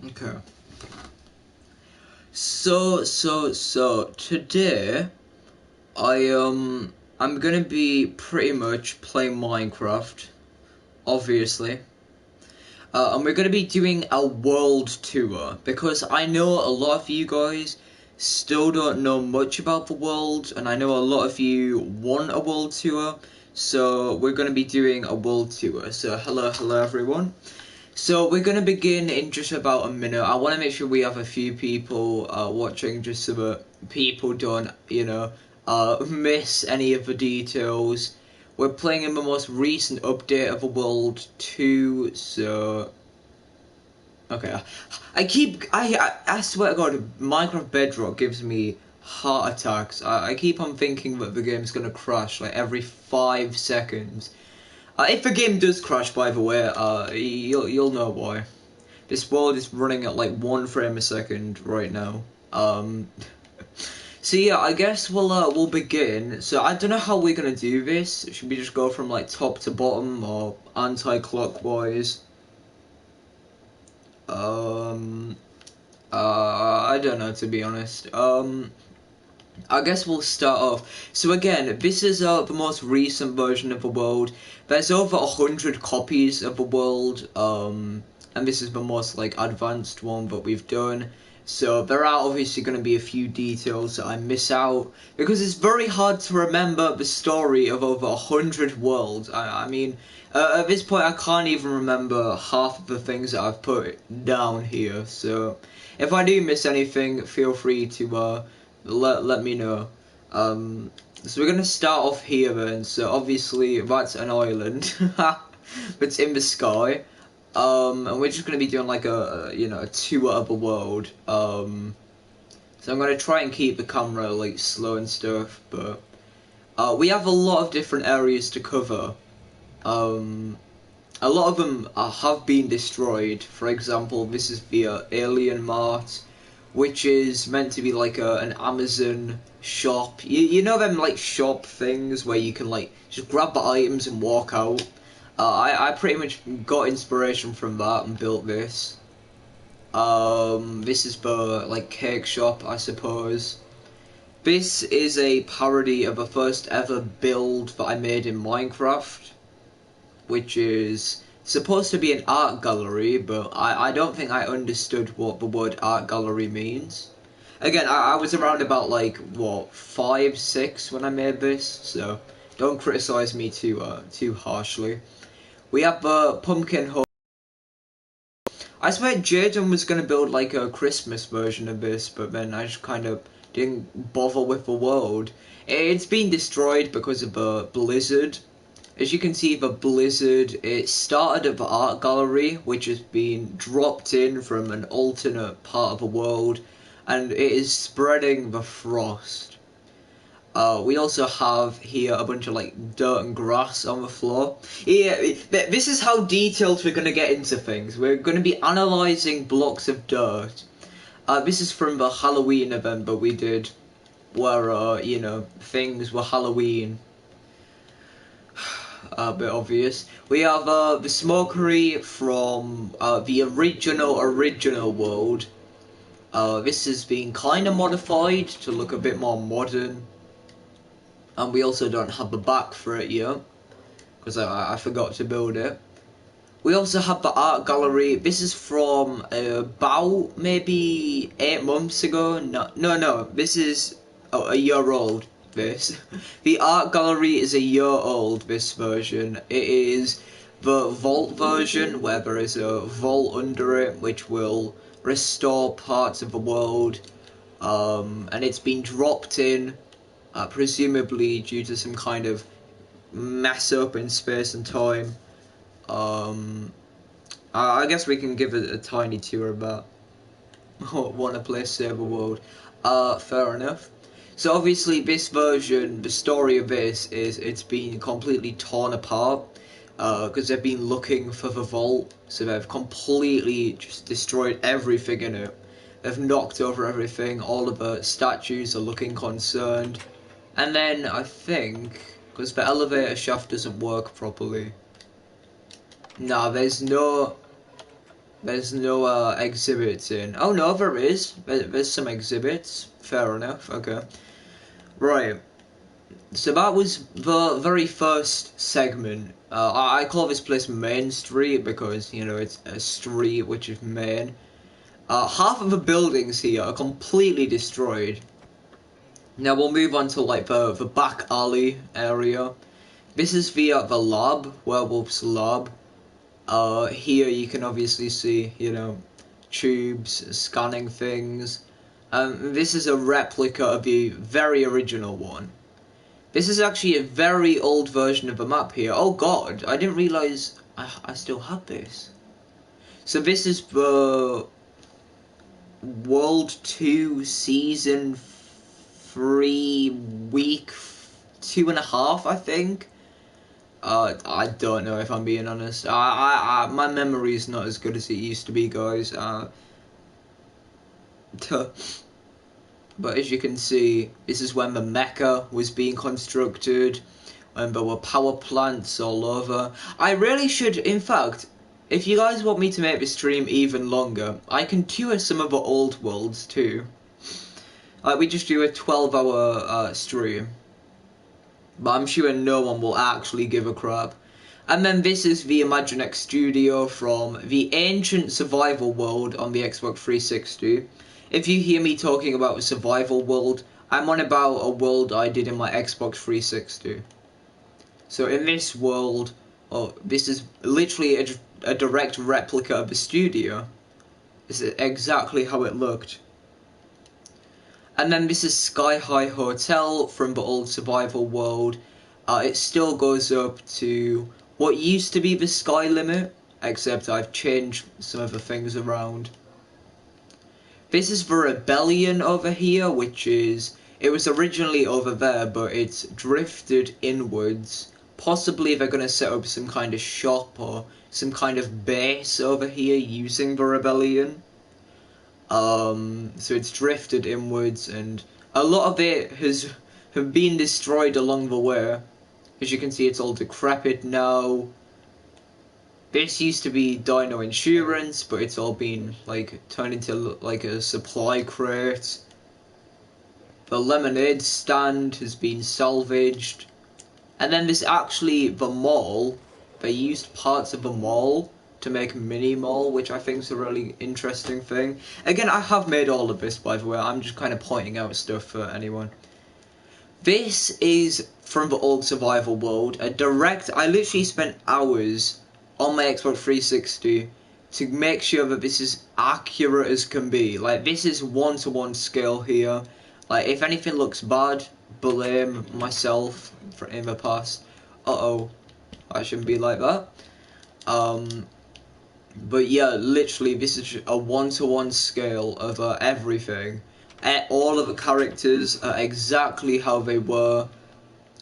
Okay. So today I'm gonna be pretty much playing Minecraft, obviously. And we're gonna be doing a world tour because I know a lot of you guys still don't know much about the world, and I know a lot of you want a world tour. So we're gonna be doing a world tour. So hello everyone. So we're gonna begin in just about a minute. I want to make sure we have a few people watching, just so that people don't, miss any of the details. We're playing in the most recent update of the World 2, so okay. I swear to God, Minecraft Bedrock gives me heart attacks. I keep on thinking that the game's gonna crash like every 5 seconds. If the game does crash, by the way, you'll know why. This world is running at like 1 frame a second right now. So yeah, I guess we'll begin. So I don't know how we're gonna do this. Should we just go from like top to bottom or anti-clockwise? I don't know, to be honest. I guess we'll start off. So again, this is the most recent version of the world. There's over 100 copies of the world, and this is the most like advanced one that we've done. So there are obviously going to be a few details that I miss out because it's very hard to remember the story of over 100 worlds. I mean, at this point I can't even remember half of the things that I've put down here. So if I do miss anything, feel free to let me know. So we're gonna start off here then. So obviously that's an island that's in the sky. And we're just gonna be doing like a tour of the world. So I'm gonna try and keep the camera like slow and stuff, but we have a lot of different areas to cover. A lot of them have been destroyed. For example, this is the Alien Mart, which is meant to be like an Amazon shop. You know them like shop things where you can like just grab the items and walk out. I pretty much got inspiration from that and built this. This is the like cake shop, I suppose. This is a parody of the first ever build that I made in Minecraft, which is supposed to be an art gallery, but I don't think I understood what the word art gallery means. Again, I was around about like, what, 5, 6 when I made this, so don't criticize me too harshly. We have the Pumpkin Hut. I swear Jaden was going to build like a Christmas version of this, but then I just kind of didn't bother with the world. It's been destroyed because of a blizzard. As you can see, the blizzard, it started at the art gallery, which has been dropped in from an alternate part of the world, and it is spreading the frost. We also have here a bunch of like dirt and grass on the floor. Yeah, this is how detailed we're going to get into things. We're going to be analysing blocks of dirt. This is from the Halloween event that we did, where, things were Halloween. A bit obvious. We have the smokery from the original world. This has been kind of modified to look a bit more modern. And we also don't have the back for it yet, because I forgot to build it. We also have the art gallery. This is from about maybe 8 months ago. No, this is a year old. This the art gallery is a year old. This version, it is the vault version where there is a vault under it which will restore parts of the world, and it's been dropped in, presumably due to some kind of mess up in space and time. I guess we can give it a tiny tour about wanna play Save the World. Fair enough. So obviously this version, the story of this is it's been completely torn apart, because they've been looking for the vault, so they've completely just destroyed everything in it. They've knocked over everything, all of the statues are looking concerned. And then I think, because the elevator shaft doesn't work properly. Nah, there's no... There's no exhibits in. Oh no, there is. There's some exhibits. Fair enough. Okay. Right. So that was the very first segment. I call this place Main Street because, you know, it's a street which is Main. Half of the buildings here are completely destroyed. Now we'll move on to like the back alley area. This is the lab, Werewolf's lab. Here you can obviously see, you know, tubes scanning things. This is a replica of the very original one. This is actually a very old version of the map here. Oh god, I didn't realise I still had this. So this is the World 2 Season 3 week 2.5, I think. I don't know if I'm being honest. My memory is not as good as it used to be, guys. But as you can see, this is when the mecha was being constructed, and there were power plants all over. I really should, in fact, if you guys want me to make this stream even longer, I can tour some of the old worlds too. Like, we just do a 12-hour stream. But I'm sure no one will actually give a crap. And then this is the Imaginext Studio from the ancient survival world on the Xbox 360. If you hear me talking about a survival world, I'm on about a world I did in my Xbox 360. So in this world, this is literally a direct replica of the studio. This is exactly how it looked. And then this is Sky High Hotel from the old survival world. It still goes up to what used to be the sky limit, except I've changed some of the things around. This is the Rebellion over here, which is, it was originally over there, but it's drifted inwards. Possibly they're going to set up some kind of shop or some kind of base over here using the Rebellion. So it's drifted inwards, and a lot of it have been destroyed along the way. As you can see, it's all decrepit now. This used to be Dino Insurance, but it's all been like turned into like a supply crate. The lemonade stand has been salvaged, and then there's actually the mall. They used parts of the mall to make a mini mall, which I think is a really interesting thing. Again, I have made all of this, by the way. I'm just kind of pointing out stuff for anyone. This is from the old survival world. I literally spent hours on my Xbox 360 to make sure that this is accurate as can be. Like, this is 1-to-1 scale here. Like, if anything looks bad, blame myself in the past. I shouldn't be like that. But yeah, literally, this is a 1-to-1 scale of everything. All of the characters are exactly how they were.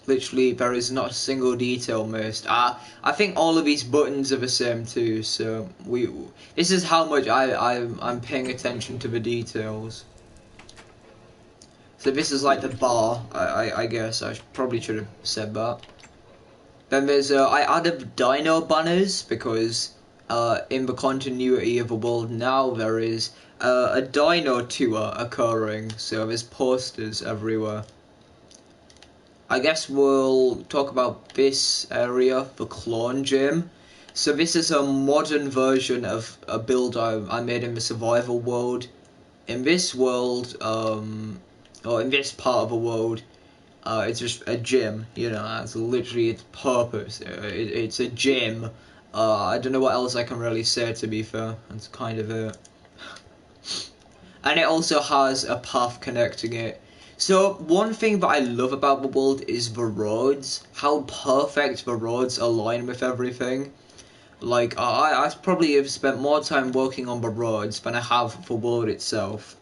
Literally, there is not a single detail missed. I think all of these buttons are the same too. So this is how much I'm paying attention to the details. So this is like the bar. I guess I probably should have said that. Then there's I added dino banners because in the continuity of the world now there is a dino tour occurring, so there's posters everywhere. I guess we'll talk about this area, the clone gym. So this is a modern version of a build I made in the survival world. In this world, or in this part of the world, it's just a gym, you know, that's literally its purpose. It's a gym. I don't know what else I can really say, to be fair. That's kind of it. And it also has a path connecting it. So one thing that I love about the world is the roads. How perfect the roads align with everything. Like, I probably have spent more time working on the roads than I have the world itself.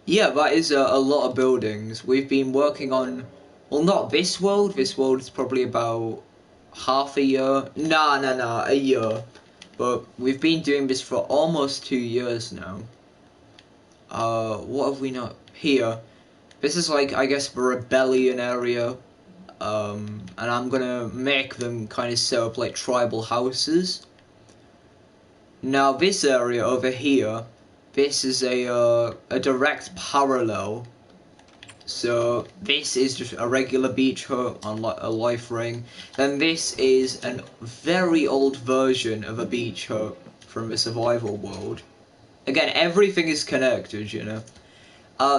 Yeah, that is a lot of buildings. We've been working on, well, not this world. This world is probably about half a year. Nah, a year. But we've been doing this for almost 2 years now. What have we not? Here. This is like, I guess, the Rebellion area. And I'm gonna make them kind of set up like tribal houses. Now this area over here, this is a direct parallel. So this is just a regular beach hut on a life ring. Then this is a very old version of a beach hut from the survival world. Again, everything is connected, you know.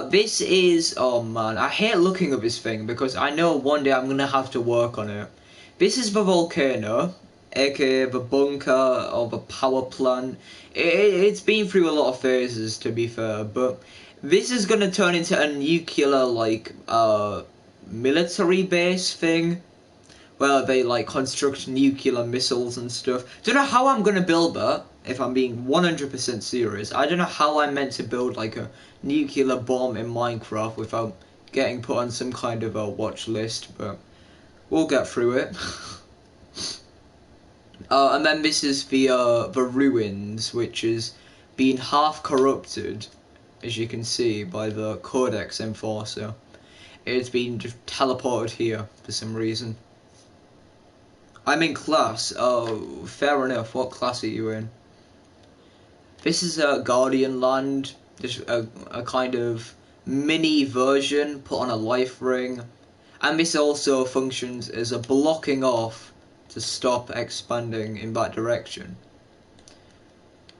This is, oh man, I hate looking at this thing because I know one day I'm gonna have to work on it. This is the volcano, aka the bunker or the power plant. It's been through a lot of phases, to be fair, but this is gonna turn into a nuclear, like, military base thing, where they, like, construct nuclear missiles and stuff. Don't know how I'm gonna build that, if I'm being 100% serious. I don't know how I'm meant to build, like, a nuclear bomb in Minecraft without getting put on some kind of a watch list, but we'll get through it. And then this is the ruins, which is being half corrupted, as you can see by the Codex Enforcer. It's been just teleported here for some reason. I'm in class. Oh, fair enough. What class are you in? This is a Guardian Land, just a kind of mini version put on a life ring. And this also functions as a blocking off to stop expanding in that direction.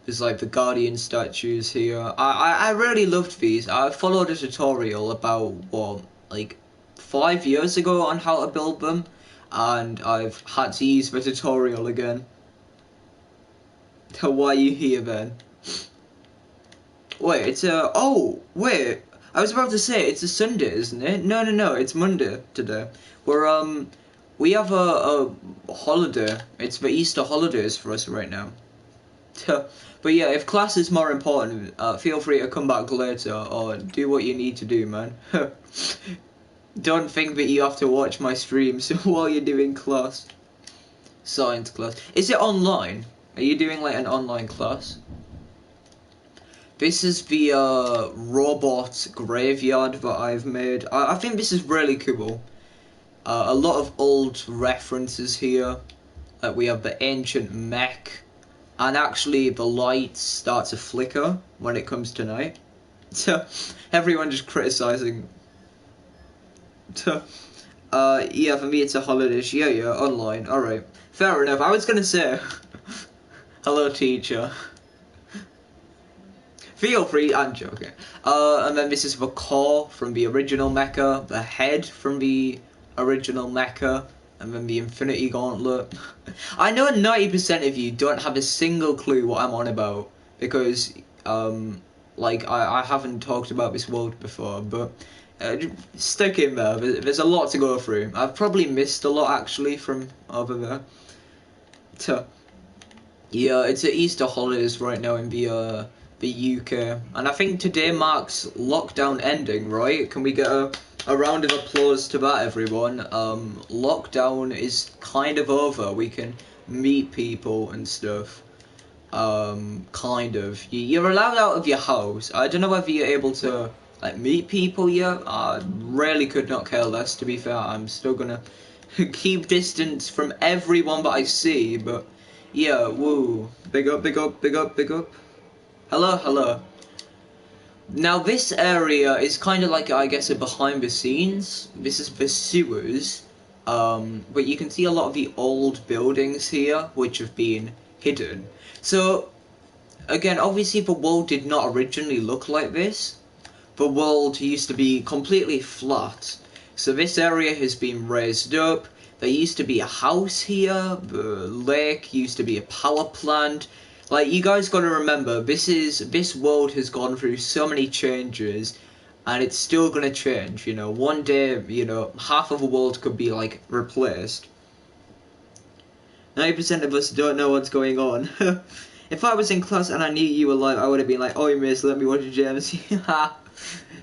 There's like the Guardian statues here. I really loved these. I followed a tutorial about, what, like 5 years ago on how to build them. And I've had to use the tutorial again. Why are you here then? Wait, it's a... Oh, wait. I was about to say, it's a Sunday, isn't it? No, it's Monday today. We have a holiday. It's the Easter holidays for us right now. But yeah, if class is more important, feel free to come back later, or do what you need to do, man. Don't think that you have to watch my streams while you're doing class. Science class. Is it online? Are you doing like an online class? This is the robot graveyard that I've made. I think this is really cool. A lot of old references here. Like we have the ancient mech. And actually the lights start to flicker when it comes to night. So everyone just criticizing. Yeah, for me it's a holiday. Yeah, online. Alright. Fair enough. I was gonna say hello teacher. Feel free, I'm joking. And then this is the core from the original mecha, the head from the original mecha, and then the Infinity Gauntlet. I know 90% of you don't have a single clue what I'm on about, because, like, I haven't talked about this world before, but stick in there. There's a lot to go through. I've probably missed a lot, actually, from over there. So, yeah, it's at Easter holidays right now in the UK, and I think today marks lockdown ending, right? Can we get a round of applause to that, everyone? Lockdown is kind of over. We can meet people and stuff. Kind of. You're allowed out of your house. I don't know whether you're able to like meet people yet. I really could not care less, to be fair. I'm still gonna keep distance from everyone that I see, but yeah, woo. Big up, big up, big up, big up. Hello. Now this area is kind of like, I guess, a behind the scenes. This is the sewers. But you can see a lot of the old buildings here, which have been hidden. So, again, obviously the world did not originally look like this. The world used to be completely flat. So this area has been raised up. There used to be a house here. The lake used to be a power plant. Like, you guys gotta remember, this world has gone through so many changes, and it's still gonna change, you know. One day, you know, half of the world could be, like, replaced. 90% of us don't know what's going on. If I was in class and I knew you were live, I would have been like, "Oh, miss, let me watch a JMC."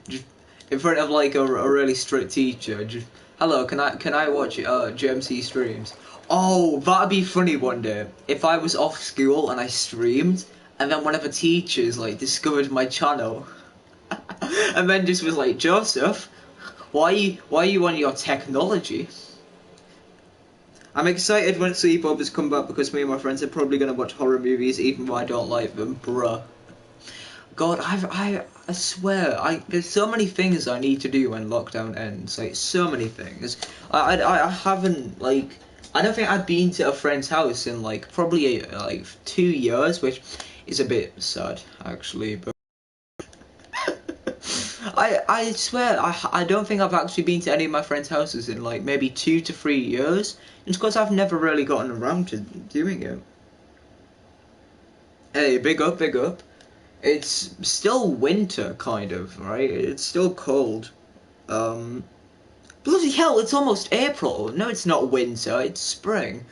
Just in front of, like, a really strict teacher. Just, hello, can I watch JMC streams? Oh, that'd be funny one day. If I was off school and I streamed, and then one of the teachers, like, discovered my channel. And then just was like, "Joseph, why are you on your technology?" I'm excited when sleepovers come back because me and my friends are probably going to watch horror movies even though I don't like them, bruh. God, I swear, there's so many things I need to do when lockdown ends, like, so many things. I haven't, like, I don't think I've been to a friend's house in, like, probably, like, 2 years, which is a bit sad, actually, but... I swear, I don't think I've actually been to any of my friends' houses in, like, maybe 2 to 3 years. It's because I've never really gotten around to doing it. Hey, big up, big up. It's still winter, kind of, right? It's still cold. Bloody hell, it's almost April. No, it's not winter, it's spring.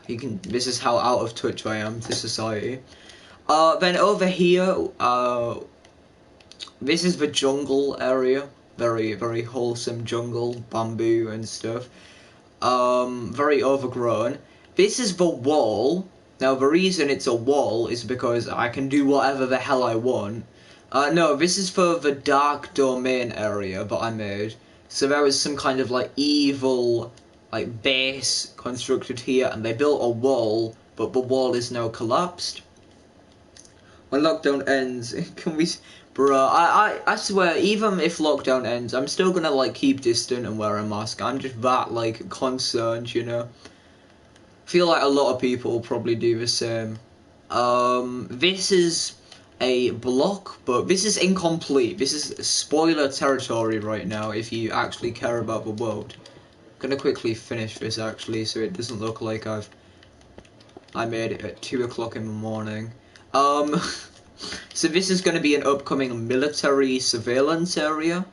This is how out of touch I am to society. Then over here, this is the jungle area. Very, very wholesome jungle, bamboo and stuff. Very overgrown. This is the wall. Now, the reason it's a wall is because I can do whatever the hell I want. No, this is for the dark domain area that I made. So there was some kind of, like, evil, like, base constructed here, and they built a wall, but the wall is now collapsed. When lockdown ends, can we... Bruh, I swear, even if lockdown ends, I'm still gonna, like, keep distant and wear a mask. I'm just that, like, concerned, you know? Feel like a lot of people probably do the same. This is a block, but this is incomplete. This is spoiler territory right now if you actually care about the world. I'm gonna quickly finish this actually so it doesn't look like I made it at 2 o'clock in the morning. So this is gonna be an upcoming military surveillance area.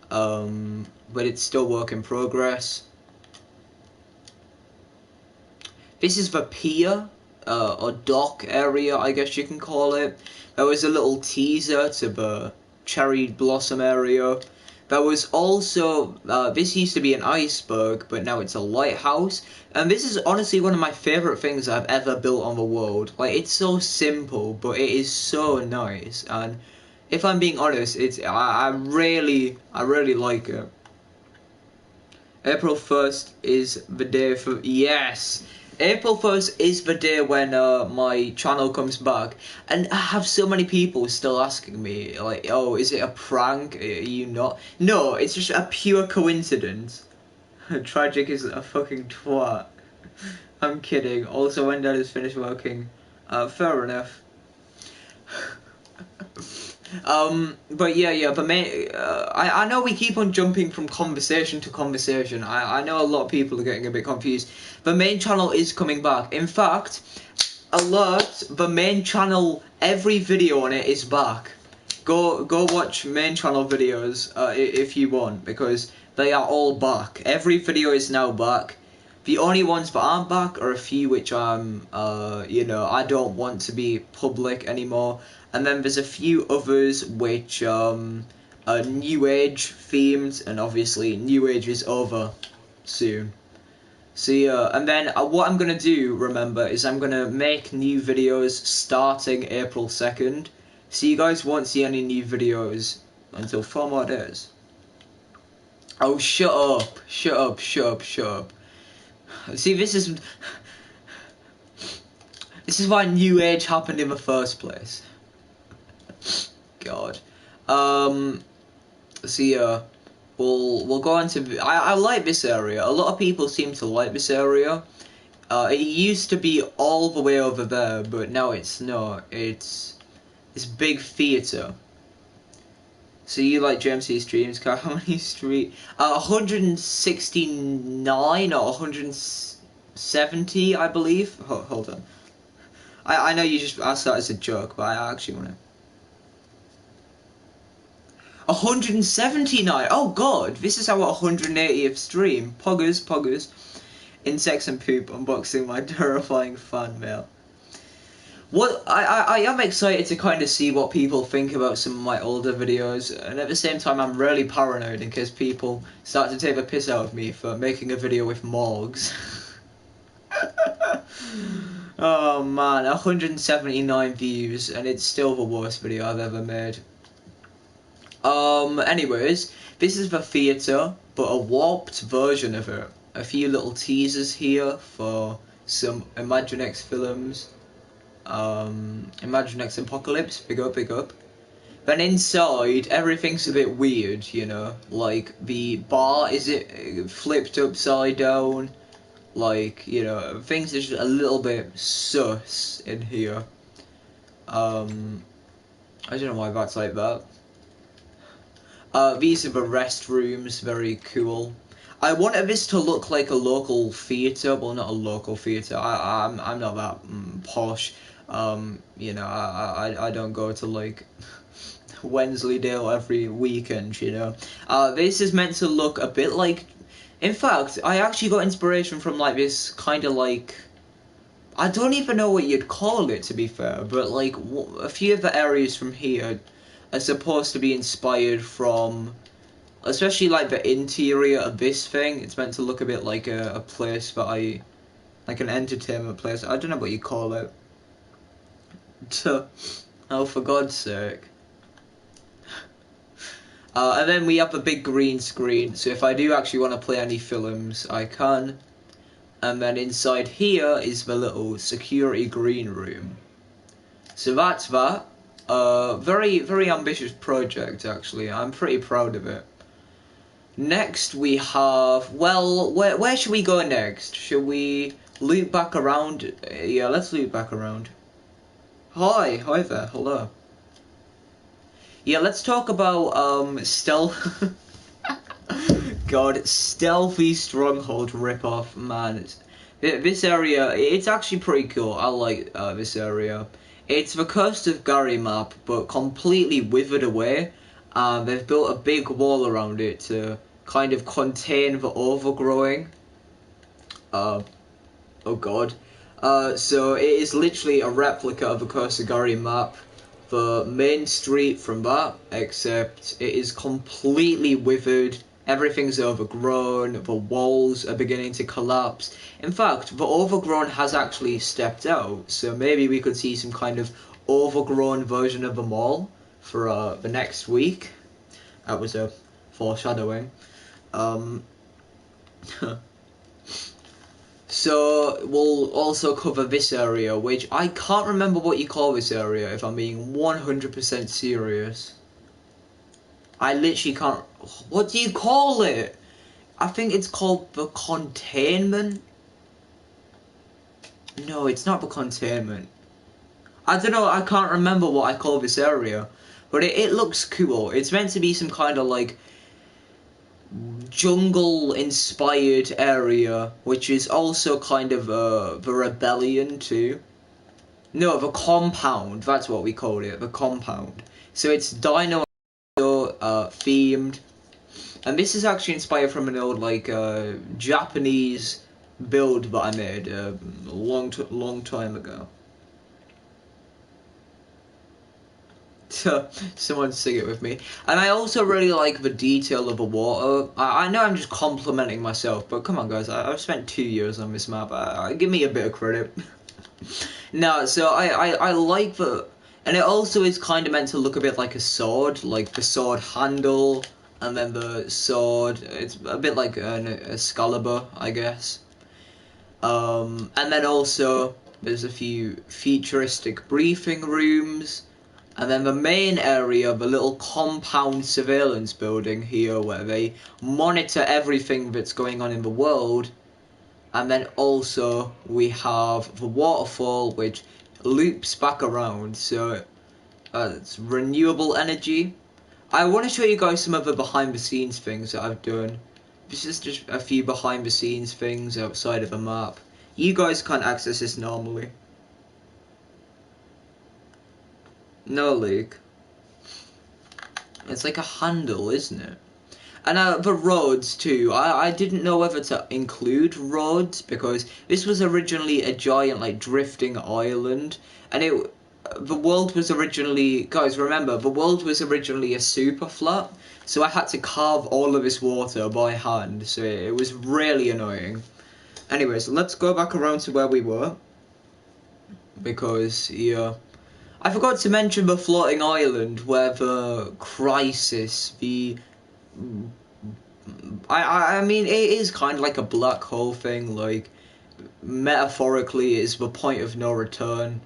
But it's still work in progress. This is the pier, or dock area, I guess you can call it. There was a little teaser to the cherry blossom area. There was also, this used to be an iceberg, but now it's a lighthouse. And this is honestly one of my favourite things I've ever built on the world. Like, it's so simple, but it is so nice. And if I'm being honest, I really like it. April 1st is the day for... Yes! April 1st is the day when my channel comes back. And I have so many people still asking me, like, oh, is it a prank? Are you not? No, it's just a pure coincidence. Tragic is a fucking twat. I'm kidding. Also, when Dad is finished working. Fair enough. But yeah, but I know we keep on jumping from conversation to conversation. I know a lot of people are getting a bit confused. The main channel is coming back. In fact, alert, the main channel, every video on it is back. Go watch main channel videos if you want, because they are all back. Every video is now back. The only ones that aren't back are a few which I'm, you know, I don't want to be public anymore. And then there's a few others which are New Age themed, and obviously New Age is over soon. So yeah, and then what I'm going to do, remember, is I'm going to make new videos starting April 2nd. So you guys won't see any new videos until 4 more days. Oh, shut up. Shut up, shut up, shut up. See, this is why New Age happened in the first place. God. So yeah, we'll go on to... I like this area. A lot of people seem to like this area. It used to be all the way over there, but now it's not. It's this big theatre. So you like JMC streams, Carl? How many 169 or 170, I believe. Hold on. I know you just asked that as a joke, but I actually want to... 179! Oh god, this is our 180th stream. Poggers. Insects and poop, unboxing my terrifying fan mail. What I am excited to kind of see what people think about some of my older videos, and at the same time I'm really paranoid in case people start to take the piss out of me for making a video with morgues. Oh man, 179 views, and it's still the worst video I've ever made. Anyways, this is the theatre, but a warped version of it. a few little teasers here for some Imaginext films. Imaginext Apocalypse, big up, big up. Then inside, everything's a bit weird, you know. Like, the bar is it flipped upside down. Like, you know, things are just a little bit sus in here. I don't know why that's like that. These are the restrooms, very cool. I wanted this to look like a local theatre, well, not a local theatre. I'm not that posh. You know, I don't go to like Wensleydale every weekend. You know, this is meant to look a bit like. In fact, I actually got inspiration from like this kind of like. I don't even know what you'd call it, to be fair, but like a few of the areas from here are supposed to be inspired from, especially like the interior of this thing. It's meant to look a bit like a place that like an entertainment place. I don't know what you call it. Oh, for God's sake. And then we have a big green screen, so if I do actually want to play any films, I can. And then inside here is the little security green room. So that's that. Very, very ambitious project, actually. I'm pretty proud of it. Next we have, well, where should we go next? Should we loop back around? Yeah, let's loop back around. Hi there, hello. Yeah, let's talk about, stealth. God, Stealthy Stronghold ripoff, man. This area, it's actually pretty cool. I like this area. It's the Coast of Gary map, but completely withered away. They've built a big wall around it to kind of contain the overgrowing. Oh God. So it is literally a replica of the Coast of Gary map. The main street from that, except it is completely withered. Everything's overgrown, the walls are beginning to collapse. In fact, the overgrown has actually stepped out, so maybe we could see some kind of overgrown version of the mall for the next week. That was a foreshadowing. So we'll also cover this area, which I can't remember what you call this area, if I'm being 100% serious. I literally can't. What do you call it? I think it's called the containment. No, it's not the containment. I don't know, I can't remember what I call this area. But it looks cool. It's meant to be some kind of like jungle-inspired area, which is also kind of the rebellion too. No, the compound. That's what we call it, the compound. So it's dino themed, and this is actually inspired from an old like Japanese build that I made a long time ago. Someone sing it with me. And I also really like the detail of the water. I know I'm just complimenting myself, but come on guys, I've spent 2 years on this map. Give me a bit of credit. No, so I like the... And it also is kind of meant to look a bit like a sword, like the sword handle, and then the sword, it's a bit like an Excalibur, I guess. And then also, there's a few futuristic briefing rooms, and then the main area, the little compound surveillance building here, where they monitor everything that's going on in the world. And then also, we have the waterfall, which loops back around, so it's renewable energy. I want to show you guys some of the behind the scenes things that I've done. This is just a few behind the scenes things outside of the map. You guys can't access this normally. No, Luke. It's like a handle, isn't it? And the roads too. I didn't know whether to include roads because this was originally a giant like drifting island, and the world was originally, guys remember, the world was originally a super flat, so I had to carve all of this water by hand, so it was really annoying. Anyways, let's go back around to where we were, because yeah, I forgot to mention the floating island where the crisis, the I mean, it is kind of like a black hole thing. Like, metaphorically, it's the point of no return.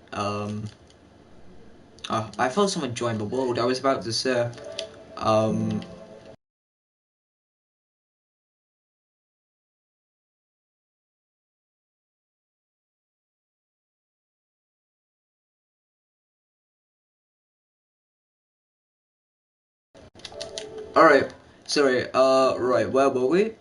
I thought someone joined the world. I was about to say. Um, Alright, sorry, right, where were we?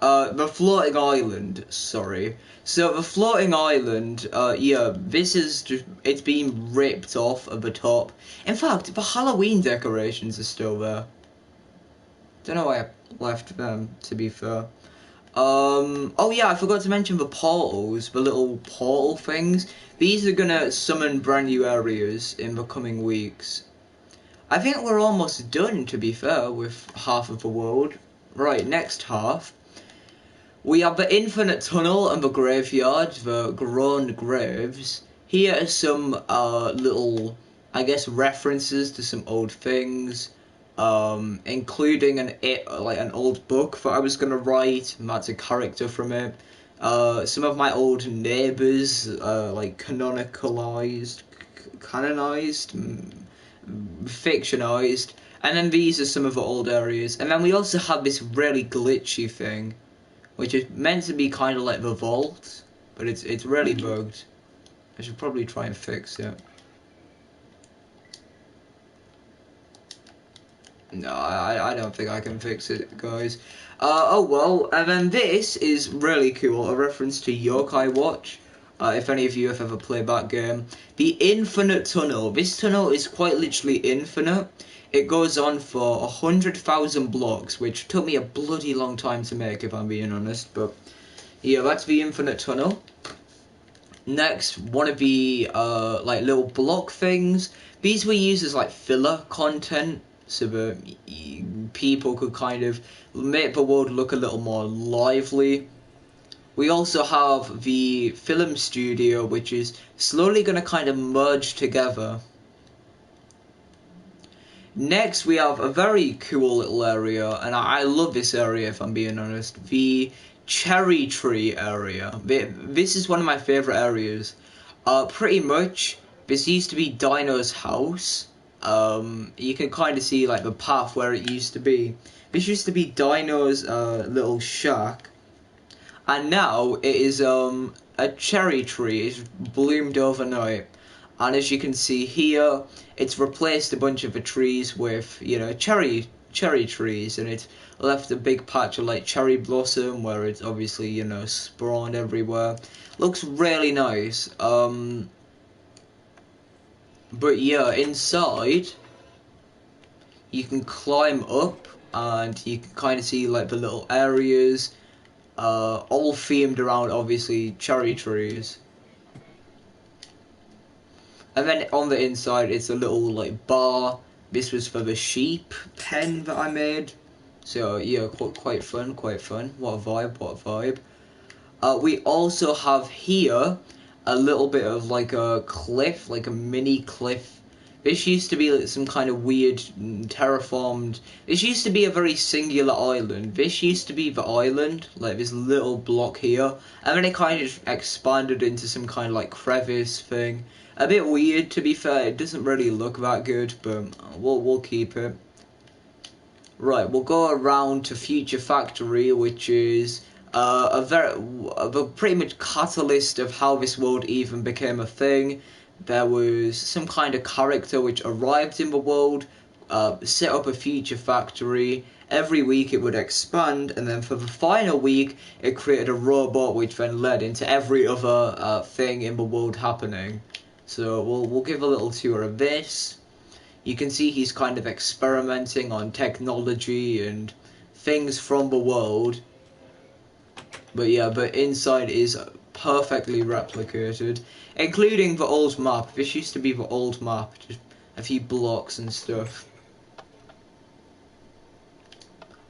The floating island, sorry. So, the floating island, yeah, this is just, it's been ripped off of the top. In fact, the Halloween decorations are still there. Don't know why I left them, to be fair. Oh yeah, I forgot to mention the portals, the little portal things. These are gonna summon brand new areas in the coming weeks. I think we're almost done, to be fair, with half of the world. Right, next half. We have the Infinite Tunnel and the Graveyard, the Grown Graves. Here are some little, I guess, references to some old things, including an old book that I was gonna write, and that's a character from it. Some of my old neighbors, like canonized, fictionized, and then these are some of the old areas. And then we also have this really glitchy thing, which is meant to be kind of like the vault, but it's really bugged. I should probably try and fix it. No, I don't think I can fix it, guys. Oh well, and then this is really cool, a reference to Yokai Watch. If any of you have ever played that game. The Infinite Tunnel. This tunnel is quite literally infinite. It goes on for 100,000 blocks, which took me a bloody long time to make, if I'm being honest. But yeah, that's the Infinite Tunnel. Next, one of the like little block things. These were used as like filler content, so that people could kind of make the world look a little more lively. We also have the film studio, which is slowly going to kind of merge together. Next, we have a very cool little area, and I love this area if I'm being honest. The Cherry Tree area. This is one of my favourite areas. Pretty much, this used to be Dino's house. You can kind of see like the path where it used to be. This used to be Dino's little shack. And now it is a cherry tree. It's bloomed overnight, and as you can see here, it's replaced a bunch of the trees with cherry trees, and it's left a big patch of like cherry blossom where it's obviously spawned everywhere. Looks really nice. But yeah, inside you can climb up and you can kind of see like the little areas. All themed around obviously cherry trees. And then on the inside it's a little like bar. This was for the sheep pen that I made. So yeah, quite fun, quite fun. What a vibe, what a vibe. We also have here a little bit of like a cliff, like a mini cliff. This used to be like some kind of weird terraformed. This used to be a very singular island. This used to be the island, like this little block here, and then it kind of expanded into some kind of like crevice thing. A bit weird, to be fair. It doesn't really look that good, but we'll keep it. Right, we'll go around to Future Factory, which is a pretty much catalyst of how this world even became a thing. There was some kind of character which arrived in the world, set up a future factory. Every week it would expand, and then for the final week it created a robot which then led into every other thing in the world happening. So we'll give a little tour of this. You can see he's kind of experimenting on technology and things from the world. But yeah, but inside is perfectly replicated, including the old map. This used to be the old map, just a few blocks and stuff.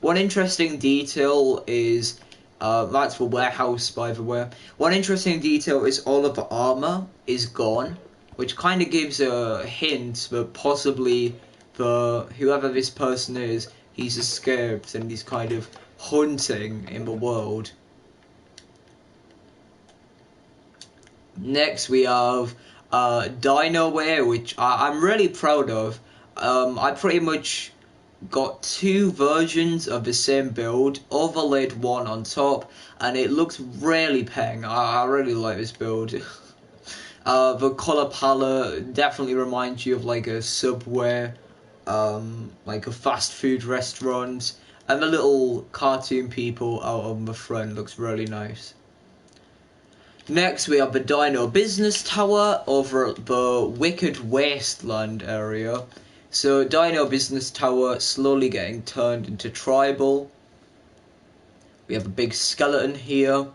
One interesting detail is, that's the warehouse by the way. One interesting detail is all of the armor is gone, which kind of gives a hint that possibly whoever this person is he's escaped and he's kind of hunting in the world. Next we have Dinoware, which I'm really proud of. I pretty much got 2 versions of the same build, overlaid one on top, and it looks really peng. I really like this build. The color palette definitely reminds you of like a Subway, like a fast food restaurant, and the little cartoon people out on the front looks really nice. Next we have the Dino Business Tower over at the Wicked Wasteland area. So Dino Business Tower slowly getting turned into tribal. We have a big skeleton here.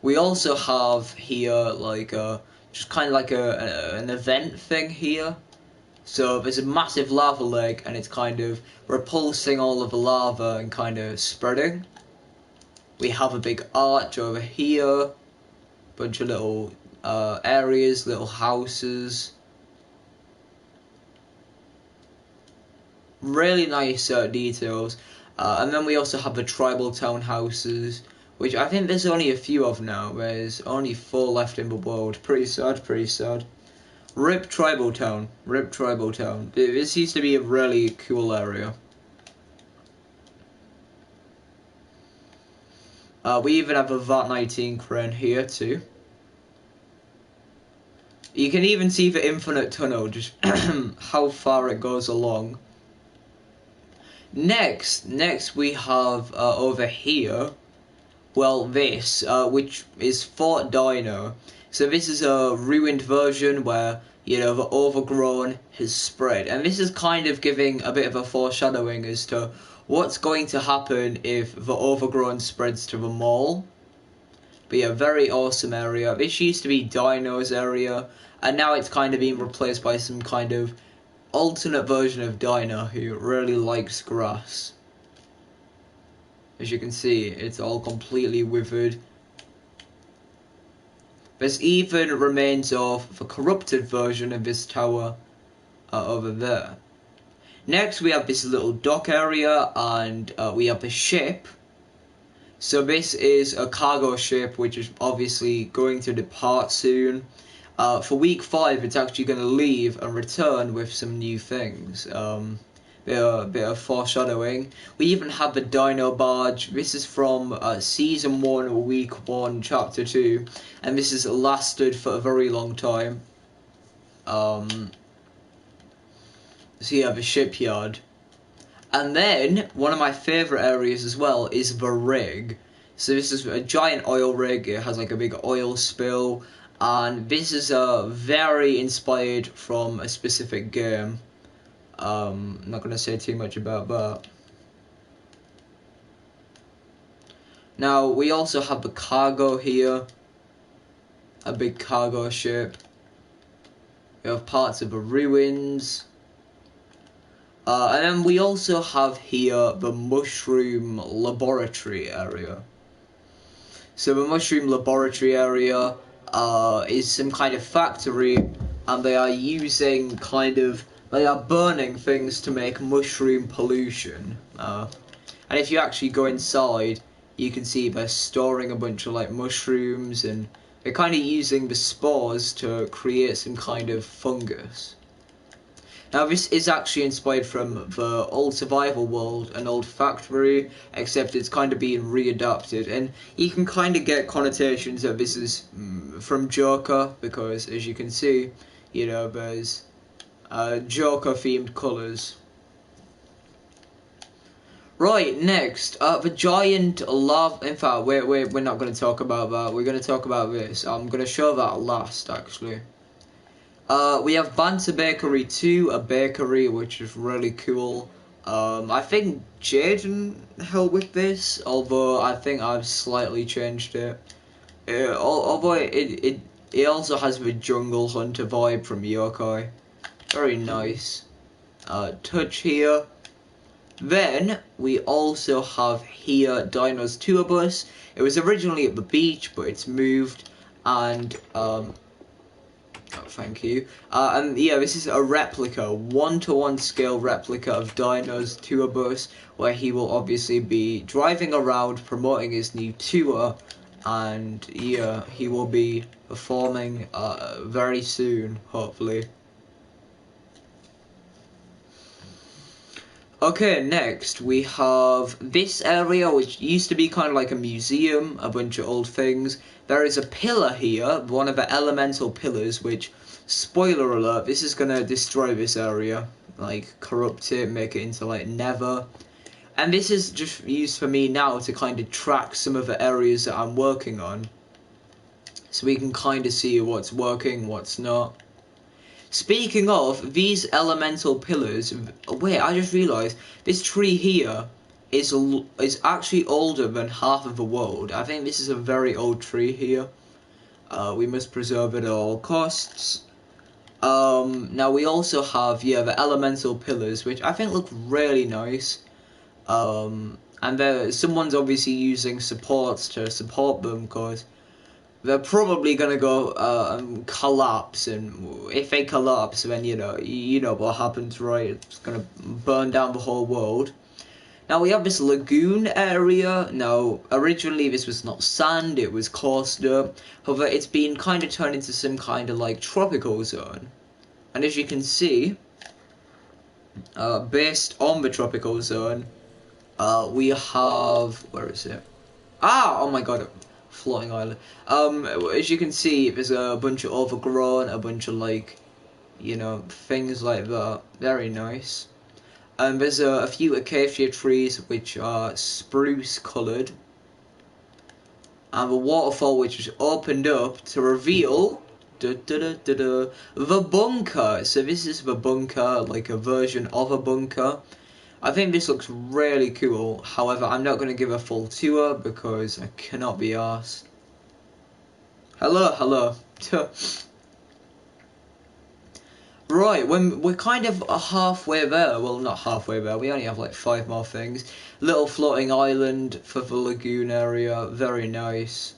We also have here like just kind of like an event thing here. So there's a massive lava lake and it's kind of repulsing all of the lava and kind of spreading. We have a big arch over here. Bunch of little areas, little houses. Really nice details. And then we also have the tribal town houses, which I think there's only a few of now. There's only 4 left in the world. Pretty sad, pretty sad. RIP Tribal Town. RIP Tribal Town. This used to be a really cool area. We even have a VAT-19 crane here too. You can even see the infinite tunnel, just how far it goes along. Next we have over here, well, this, which is Fort Dino. So this is a ruined version where, you know, the overgrown has spread. And this is kind of giving a bit of a foreshadowing as to what's going to happen if the overgrown spreads to the mall. But yeah, very awesome area. This used to be Dino's area, and now it's kind of being replaced by some kind of alternate version of Dino who really likes grass. As you can see, it's all completely withered. There's even remains of the corrupted version of this tower over there. Next we have this little dock area, and we have the ship. So this is a cargo ship which is obviously going to depart soon. For week 5 it's actually going to leave and return with some new things. Bit of foreshadowing. We even have the Dino Barge. This is from Season 1, Week 1, Chapter 2. And this has lasted for a very long time. So you have a shipyard. And then, one of my favourite areas as well is the rig. So this is a giant oil rig. It has like a big oil spill. And this is very inspired from a specific game. I'm not going to say too much about that. Now, we also have the cargo here. A big cargo ship. We have parts of the ruins. And then we also have here the Mushroom Laboratory area. So the Mushroom Laboratory area is some kind of factory, and they are using they are burning things to make mushroom pollution. And if you actually go inside, you can see they're storing a bunch of like mushrooms, and they're kind of using the spores to create some kind of fungus. Now this is actually inspired from the old survival world, an old factory, except it's kind of being readapted, and you can kind of get connotations that this is from Joker, because as you can see, you know, there's Joker themed colours. Right, next, the giant lava. In fact, we're not going to talk about that. We're going to talk about this. I'm going to show that last, actually. We have Banter Bakery 2, a bakery which is really cool. I think Jaden helped with this, although I think I've slightly changed it. Although it also has the Jungle Hunter vibe from Yokai. Very nice. Touch here. Then we also have here Dino's Tour Bus. It was originally at the beach, but it's moved, and Oh, thank you. And yeah, this is a replica, one-to-one scale replica of Dino's tour bus, where he will obviously be driving around promoting his new tour, and yeah, he will be performing very soon, hopefully. Okay, next we have this area, which used to be kind of like a museum, a bunch of old things. There is a pillar here, one of the elemental pillars, which, spoiler alert, this is gonna destroy this area. Like, corrupt it, make it into, like, Nether. And this is just used for me now to kind of track some of the areas that I'm working on. So we can kind of see what's working, what's not. Speaking of, these elemental pillars, wait, I just realised, this tree here is actually older than half of the world. I think this is a very old tree here. We must preserve it at all costs. Now we also have, yeah, the elemental pillars, which I think look really nice. And someone's obviously using supports to support them, because they're probably gonna go collapse, and if they collapse, then you know what happens, right? It's gonna burn down the whole world. Now we have this lagoon area. Now originally this was not sand, it was coarse dirt. However, it's been kind of turned into some kind of like tropical zone. And as you can see, based on the tropical zone, we have, where is it? Oh my god, floating island. As you can see, there's a bunch of overgrown, a bunch of like, things like that. Very nice. There's a few acacia trees which are spruce coloured. And the waterfall which is opened up to reveal the bunker. So this is the bunker, like a version of a bunker. I think this looks really cool. However, I'm not going to give a full tour because I cannot be arsed. Hello. Right, when we're kind of halfway there. Well, not halfway there. We only have like 5 more things. Little floating island for the lagoon area. Very nice.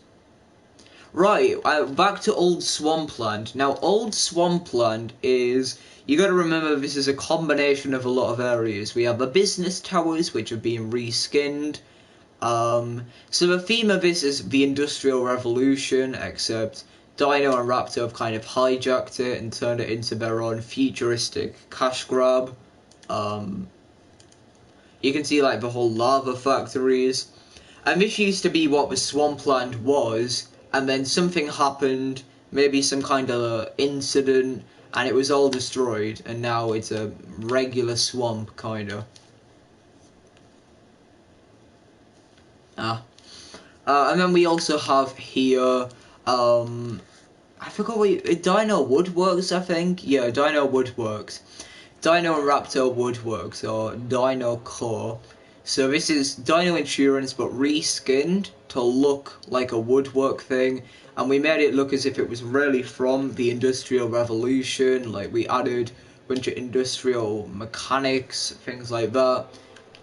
Right, back to Old Swampland. Now, Old Swampland is... You got to remember, this is a combination of a lot of areas. We have the business towers, which are being reskinned. So the theme of this is the Industrial Revolution, except Dino and Raptor have kind of hijacked it and turned it into their own futuristic cash grab. You can see like the whole lava factories. And this used to be what the Swampland was, and then something happened, maybe some kind of incident, and it was all destroyed, and now it's a regular swamp, kinda. And then we also have here, I forgot what Dino Woodworks, I think? Yeah, Dino Woodworks. Dino and Raptor Woodworks, or Dino Core. So this is Dino Insurance, but reskinned to look like a woodwork thing, and we made it look as if it was really from the Industrial Revolution. Like, we added a bunch of industrial mechanics, things like that.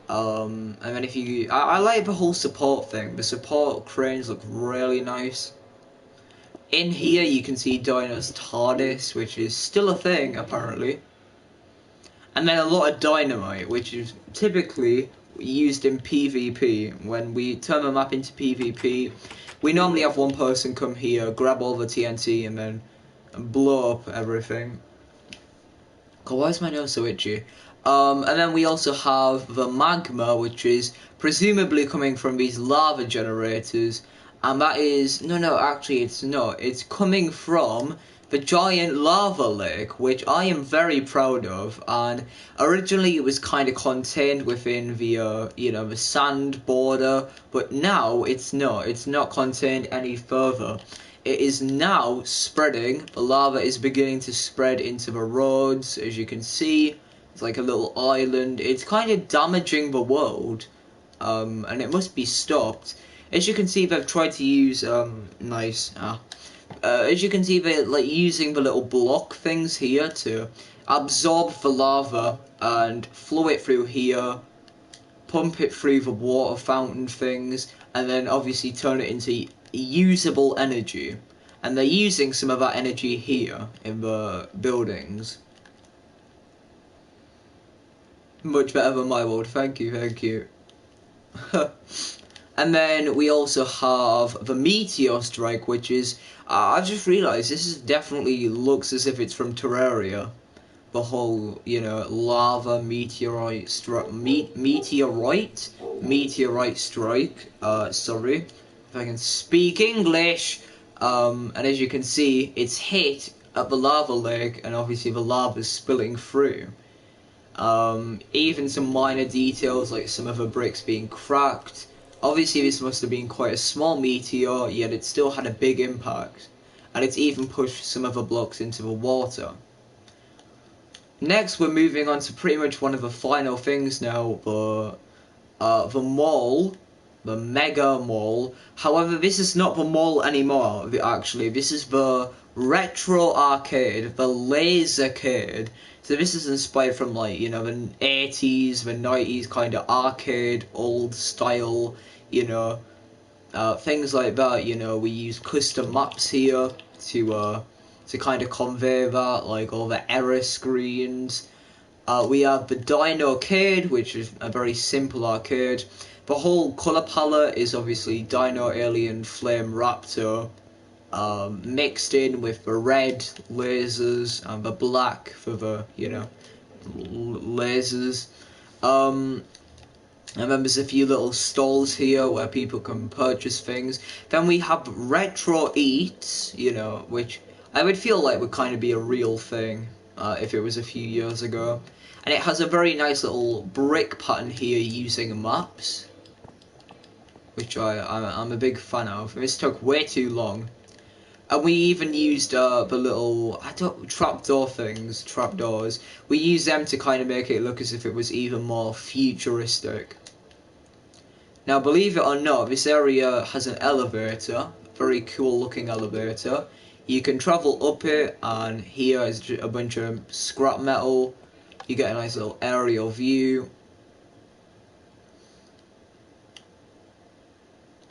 And then I like the whole support thing. The support cranes look really nice. In here you can see Dino's TARDIS, which is still a thing, apparently. And then a lot of dynamite, which is typically used in PvP. When we turn the map into PvP, we normally have one person come here, grab all the TNT, and then blow up everything. God, why is my nose so itchy? And then we also have the magma, which is presumably coming from these lava generators. And that is... No, actually it's not. It's coming from the giant lava lake, which I am very proud of. And originally it was kind of contained within the, the sand border. But now it's not. It's not contained any further. It is now spreading. The lava is beginning to spread into the roads, as you can see. It's like a little island. It's kind of damaging the world, and it must be stopped. As you can see, they've tried to use as you can see, they're like using the little block things here to absorb the lava and flow it through here, pump it through the water fountain things, and then obviously turn it into usable energy. and they're using some of that energy here in the buildings. Much better than my world, thank you, thank you. And then we also have the meteor strike, which is, I've just realised this is definitely looks as if it's from Terraria. The whole, you know, lava meteorite strike, meteorite strike. Sorry, if I can speak English. And as you can see, it's hit at the lava lake, and obviously the lava's spilling through. Even some minor details like some of the bricks being cracked. Obviously this must have been quite a small meteor, yet it still had a big impact. And it's even pushed some of the blocks into the water. Next we're moving on to pretty much one of the final things now, the mall. The Mega Mall. However, this is not the mall anymore, actually. This is the Retro Arcade, the Lasercade. So this is inspired from, like, you know, the 80s, the 90s kind of arcade, old style, you know, things like that. You know, we use custom maps here to kind of convey that, like all the error screens. We have the Dino-cade, which is a very simple arcade. The whole colour palette is obviously Dino, Alien, Flame, Raptor, mixed in with the red lasers and the black for the, you know, lasers. And then there's a few little stalls here where people can purchase things. Then we have Retro Eats, you know, which I would feel like would kind of be a real thing if it was a few years ago. And it has a very nice little brick pattern here using maps, which I'm a big fan of. This took way too long. And we even used the little, trapdoors. We used them to kind of make it look as if it was even more futuristic. Now, believe it or not, this area has an elevator, very cool looking elevator. You can travel up it, and here is a bunch of scrap metal. You get a nice little aerial view.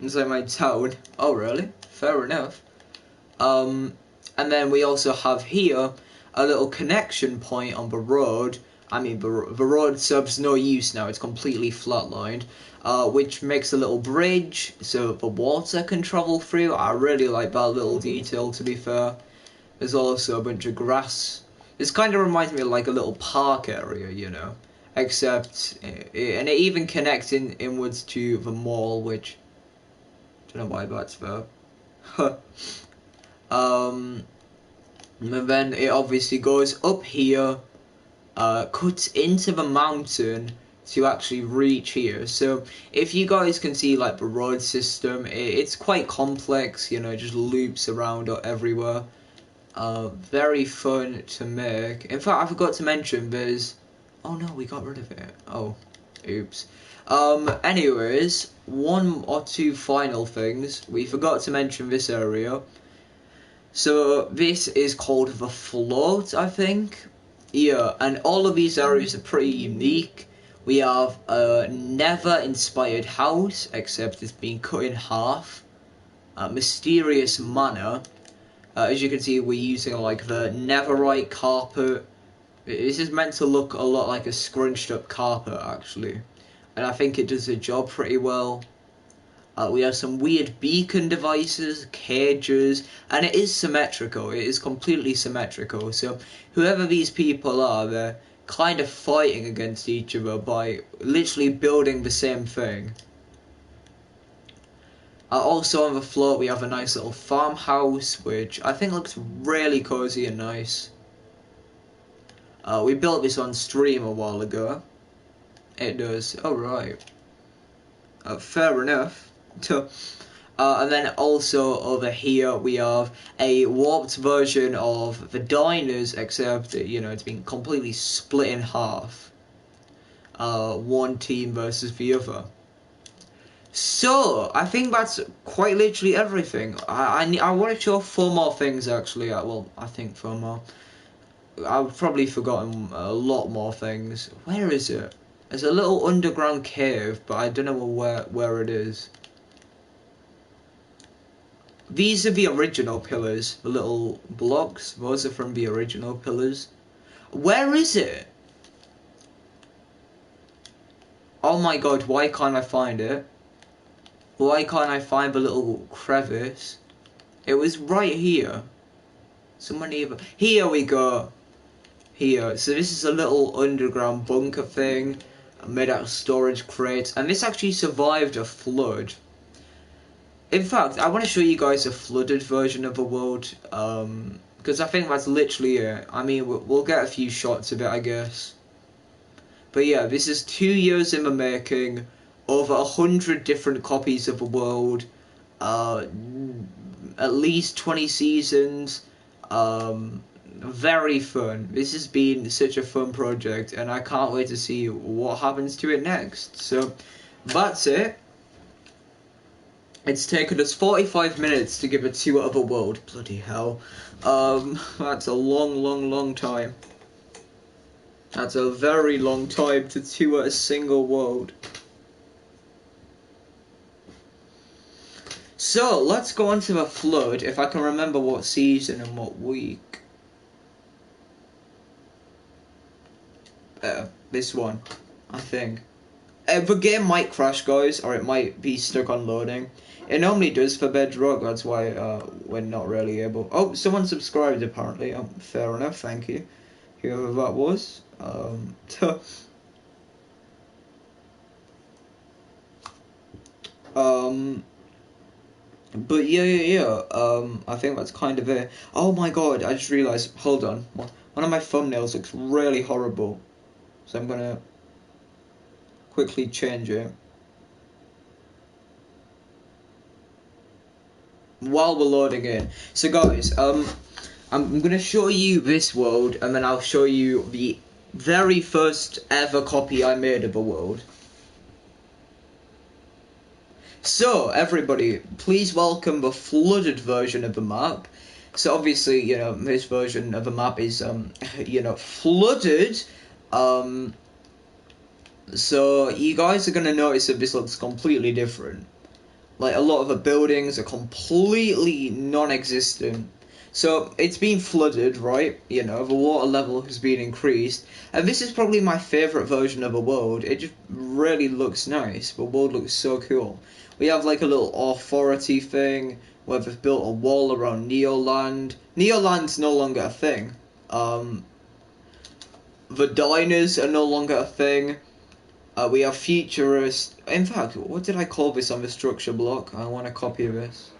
Inside my town. Oh, really? Fair enough. And then we also have here a little connection point on the road. I mean, the road serves no use now, it's completely flatlined, which makes a little bridge so the water can travel through. I really like that little detail, to be fair. There's also a bunch of grass. This kind of reminds me of like a little park area, you know, except, and it even connects inwards to the mall, which, I don't know why that's there. And then it obviously goes up here, cuts into the mountain to actually reach here. So if you guys can see like the road system, it's quite complex, you know, it just loops around everywhere. Very fun to make. In fact, I forgot to mention there's, oh no, we got rid of it. Oh, oops. Anyways, one or two final things. We forgot to mention this area. So this is called the Float, I think. Yeah, and all of these areas are pretty unique. We have a Nether-inspired house, except it's been cut in half. Mysterious Manor. As you can see, we're using like the Netherite carpet. This is meant to look a lot like a scrunched up carpet, actually. And I think it does the job pretty well. We have some weird beacon devices, cages, and it is symmetrical. It is completely symmetrical. So whoever these people are, they're kind of fighting against each other by literally building the same thing. Also on the floor we have a nice little farmhouse, which I think looks really cozy and nice. We built this on stream a while ago. It does. Oh, right. Fair enough. And then also over here we have a warped version of the diners, except, you know, it's been completely split in half. One team versus the other. So, I think that's quite literally everything. I want to show 4 more things, actually. Well, I think 4 more. I've probably forgotten a lot more things. Where is it? There's a little underground cave, but I don't know where it is. These are the original pillars, the little blocks. Those are from the original pillars. Where is it? Oh my god, why can't I find it? Why can't I find the little crevice? It was right here. Someone even... Here we go. Here. So this is a little underground bunker thing made out of storage crates. And this actually survived a flood. In fact, I want to show you guys a flooded version of the world. Because I think that's literally it. I mean, we'll get a few shots of it, I guess. But yeah, this is 2 years in the making. Over 100 different copies of the world. At least 20 seasons. Very fun. This has been such a fun project, and I can't wait to see what happens to it next. So that's it. It's taken us 45 minutes to give a tour of a world. Bloody hell. That's a long time. That's a very long time to tour a single world. So, let's go on to the flood, if I can remember what season and what week. This one, I think. The game might crash, guys, or it might be stuck on loading. It normally does for Bedrock, that's why we're not really able... Oh, someone subscribed, apparently. Fair enough, thank you. Whoever that was. But yeah, I think that's kind of it. Oh my god, I just realised, hold on, one of my thumbnails looks really horrible. So I'm gonna quickly change it. While we're loading in. So guys, I'm gonna show you this world, and then I'll show you the very first ever copy I made of a world. So, everybody, please welcome the flooded version of the map. So, obviously, you know, this version of the map is, you know, flooded. So, you guys are going to notice that this looks completely different. Like, a lot of the buildings are completely non-existent. So, it's been flooded, right? You know, the water level has been increased. And this is probably my favourite version of the world. It just really looks nice. The world looks so cool. We have like a little authority thing where they've built a wall around Neoland. Neoland's no longer a thing. The diners are no longer a thing. We have futurist... In fact, what did I call this on the structure block? I want to copy this.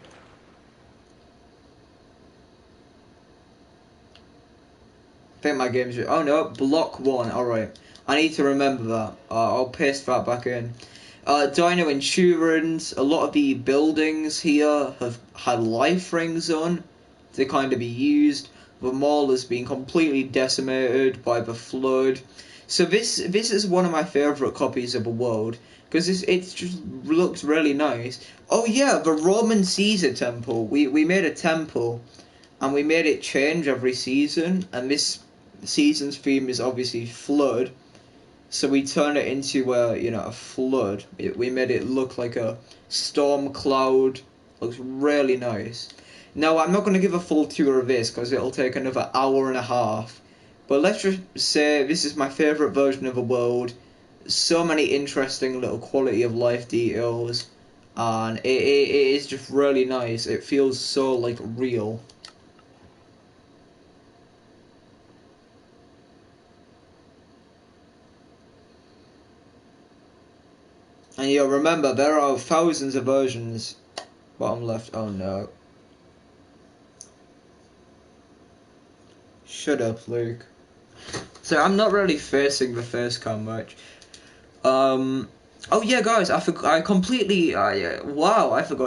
I think my game's... Oh no, block 1, alright. I need to remember that. I'll paste that back in. Dino Insurance, a lot of the buildings here have had life rings on to kind of be used. The mall has been completely decimated by the flood. So this is one of my favourite copies of the world, because it just looks really nice. Oh yeah, the Roman Caesar temple. We made a temple, and we made it change every season, and this season's theme is obviously flood. So we turned it into a flood. We made it look like a storm cloud. Looks really nice. Now I'm not going to give a full tour of this because it'll take another hour and a half. But let's just say this is my favourite version of the world. So many interesting little quality of life details, and it is just really nice. It feels so like real. And you'll remember, there are thousands of versions. Bottom left, oh no. Shut up, Luke. So I'm not really facing the face cam much. Oh yeah, guys, I forgot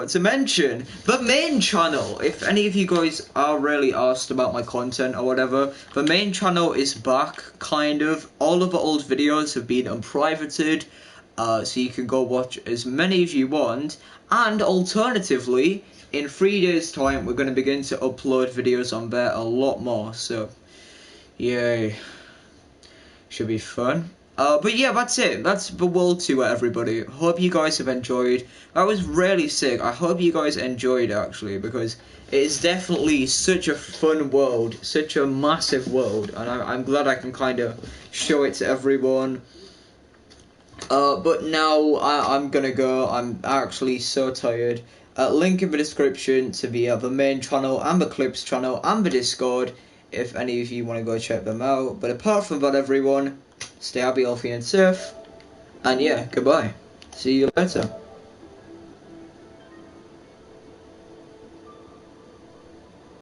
to mention the main channel. If any of you guys are really asked about my content or whatever, the main channel is back, kind of. All of the old videos have been unprivated. So you can go watch as many as you want, and alternatively, in 3 days' time, we're going to begin to upload videos on there a lot more, so, yay, should be fun. But yeah, that's it. That's the World Tour, everybody. Hope you guys have enjoyed. That was really sick. I hope you guys enjoyed, actually, because it is definitely such a fun world, such a massive world, and I'm glad I can kind of show it to everyone. But now I'm gonna go. I'm actually so tired. Link in the description to the main channel and the Clips channel and the Discord if any of you want to go check them out. But apart from that, everyone, stay happy, healthy, and safe. And yeah, goodbye. See you later.